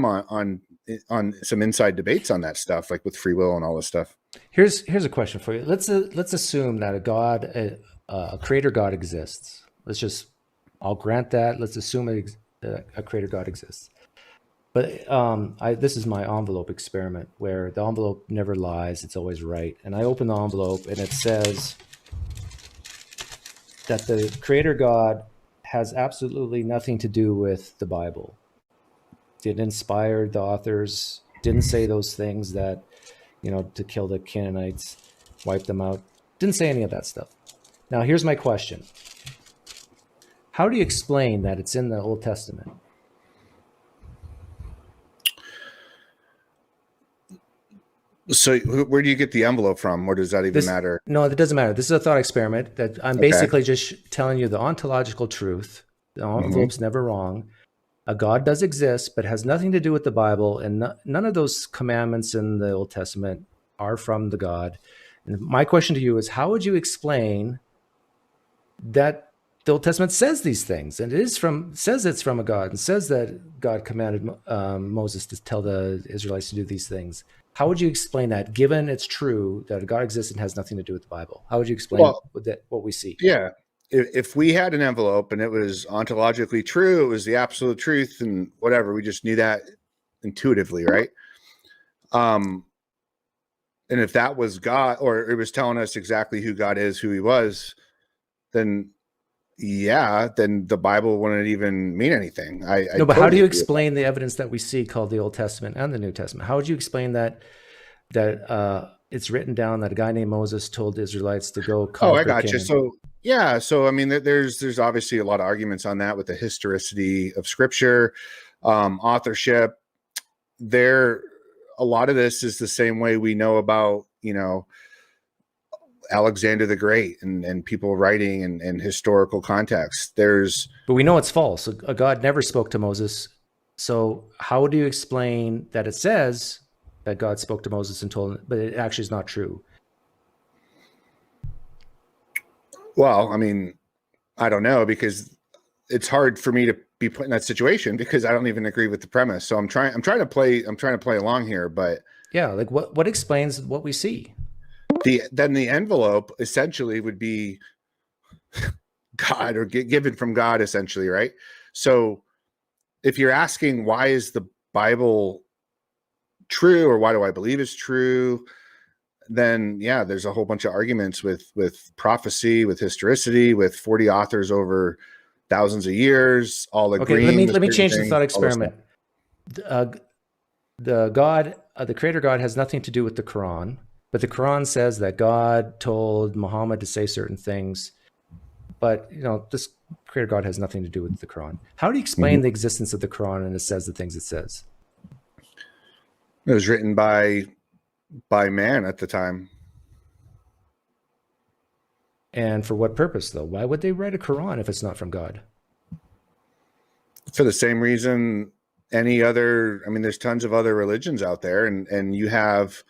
on some inside debates on that stuff, like with free will and all this stuff. Here's a question for you. Let's assume that a creator God exists. I'll grant that. Let's assume a creator God exists. But this is my envelope experiment where the envelope never lies. It's always right. And I open the envelope and it says that the creator God has absolutely nothing to do with the Bible. Didn't inspire the authors, didn't say those things that, to kill the Canaanites, wipe them out. Didn't say any of that stuff. Now, here's my question. How do you explain that it's in the Old Testament? So where do you get the envelope from? Or does that even matter? No, it doesn't matter. This is a thought experiment that I'm basically just telling you the ontological truth. The envelope's never wrong. A God does exist, but has nothing to do with the Bible. And none of those commandments in the Old Testament are from the God. And my question to you is, how would you explain that the Old Testament says these things, and says it's from a God, and says that God commanded Moses to tell the Israelites to do these things? How would you explain that, given it's true that God exists and has nothing to do with the Bible? How would you explain what we see? Yeah. If we had an envelope and it was ontologically true, it was the absolute truth and whatever, we just knew that intuitively, right? And if that was God, or it was telling us exactly who God is, who he was, then the Bible wouldn't even mean anything. But how do you explain the evidence that we see called the Old Testament and the New Testament? How would you explain that it's written down that a guy named Moses told the Israelites to go conquer I got Canaan? you. So I mean, there's obviously a lot of arguments on that with the historicity of Scripture, authorship. A lot of this is the same way we know about Alexander the Great and people writing and historical context. But we know it's false. A God never spoke to Moses. So how do you explain that it says that God spoke to Moses and told him, but it actually is not true? Well, I mean, I don't know, because it's hard for me to be put in that situation because I don't even agree with the premise. So I'm trying to play along here, but yeah, like what explains what we see? Then the envelope essentially would be God, or given from God, essentially, right? So if you're asking why is the Bible true, or why do I believe it's true, then there's a whole bunch of arguments with prophecy, with historicity, with 40 authors over thousands of years, all agreeing. Let me change the thought experiment. The creator God has nothing to do with the Quran. But the Quran says that God told Muhammad to say certain things, but this creator God has nothing to do with the Quran. How do you explain the existence of the Quran and it says the things it says? It was written by man at the time. And for what purpose, though? Why would they write a Quran if it's not from God? For the same reason there's tons of other religions out there, and you have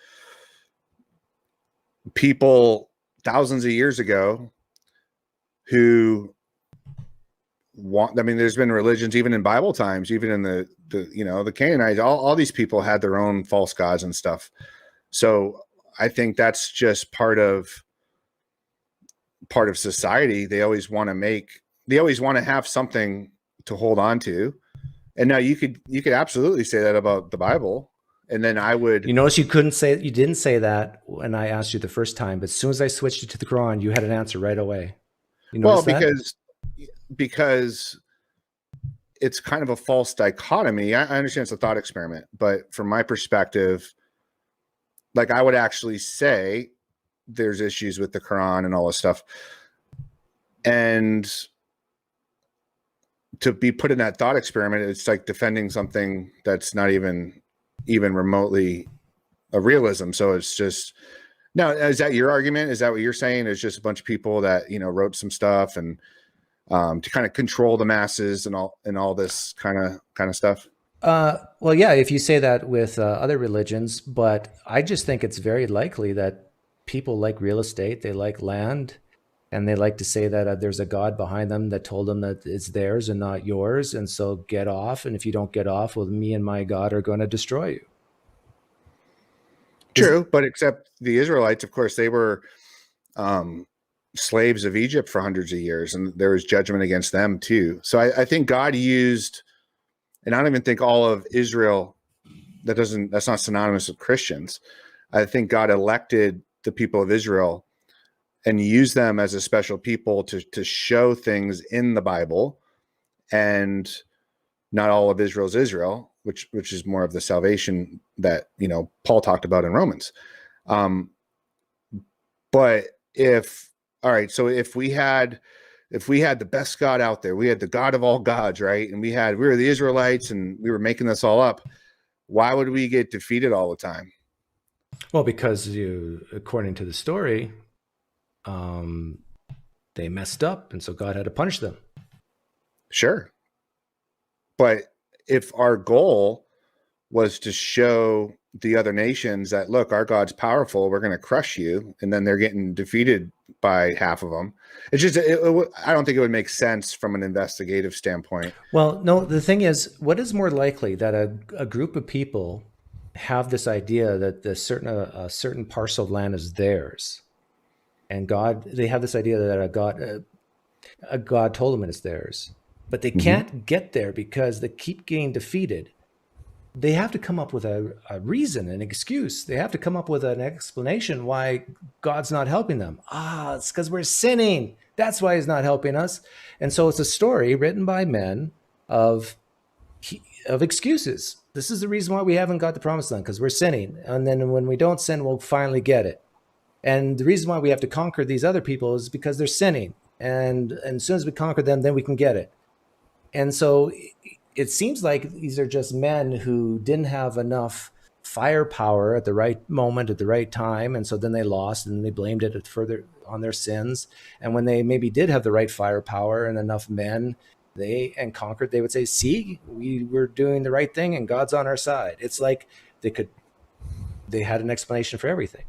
people thousands of years ago who there's been religions even in Bible times, even in the Canaanites, all these people had their own false gods and stuff. So I think that's just part of society. They always want to have something to hold on to. And now you could absolutely say that about the Bible. And then I would... You notice you didn't say that when I asked you the first time, but as soon as I switched it to the Quran, you had an answer right away. Because it's kind of a false dichotomy. I understand it's a thought experiment, but from my perspective, like, I would actually say there's issues with the Quran and all this stuff. And to be put in that thought experiment, it's like defending something that's not even remotely a realism. So it's just, now, is that your argument? Is that what you're saying? It's just a bunch of people that, wrote some stuff and to kind of control the masses and all this kind of stuff? Well, yeah, if you say that with other religions, but I just think it's very likely that people like real estate, they like land, And they like to say that there's a God behind them that told them that it's theirs and not yours. And so get off. And if you don't get off, well, me and my God are going to destroy you. True, but except the Israelites, of course, they were slaves of Egypt for hundreds of years, and there was judgment against them too. So I think God used, and I don't even think all of Israel, that's not synonymous with Christians. I think God elected the people of Israel and used them as a special people to show things in the Bible. And not all of Israel's Israel, which is more of the salvation that, you know, Paul talked about in Romans. But all right, so if we had the best God out there, we had the God of all gods, right? And we were the Israelites and we were making this all up. Why would we get defeated all the time? Well, because according to the story, they messed up, and so God had to punish them. Sure. But if our goal was to show the other nations that, look, our God's powerful, we're going to crush you, and then they're getting defeated by half of them, it's just, I don't think it would make sense from an investigative standpoint. Well, no, the thing is, what is more likely, that a group of people have this idea that a certain parcel of land is theirs, and they have this idea that a God told them it's theirs, but they can't get there because they keep getting defeated. They have to come up with a reason, an excuse. They have to come up with an explanation why God's not helping them. It's because we're sinning. That's why he's not helping us. And so it's a story written by men of excuses. This is the reason why we haven't got the promised land, because we're sinning. And then when we don't sin, we'll finally get it. And the reason why we have to conquer these other people is because they're sinning. And as soon as we conquer them, then we can get it. And so it seems like these are just men who didn't have enough firepower at the right moment, at the right time. And so then they lost, and they blamed it further on their sins. And when they maybe did have the right firepower and enough men, and conquered, they would say, see, we were doing the right thing and God's on our side. It's like they had an explanation for everything.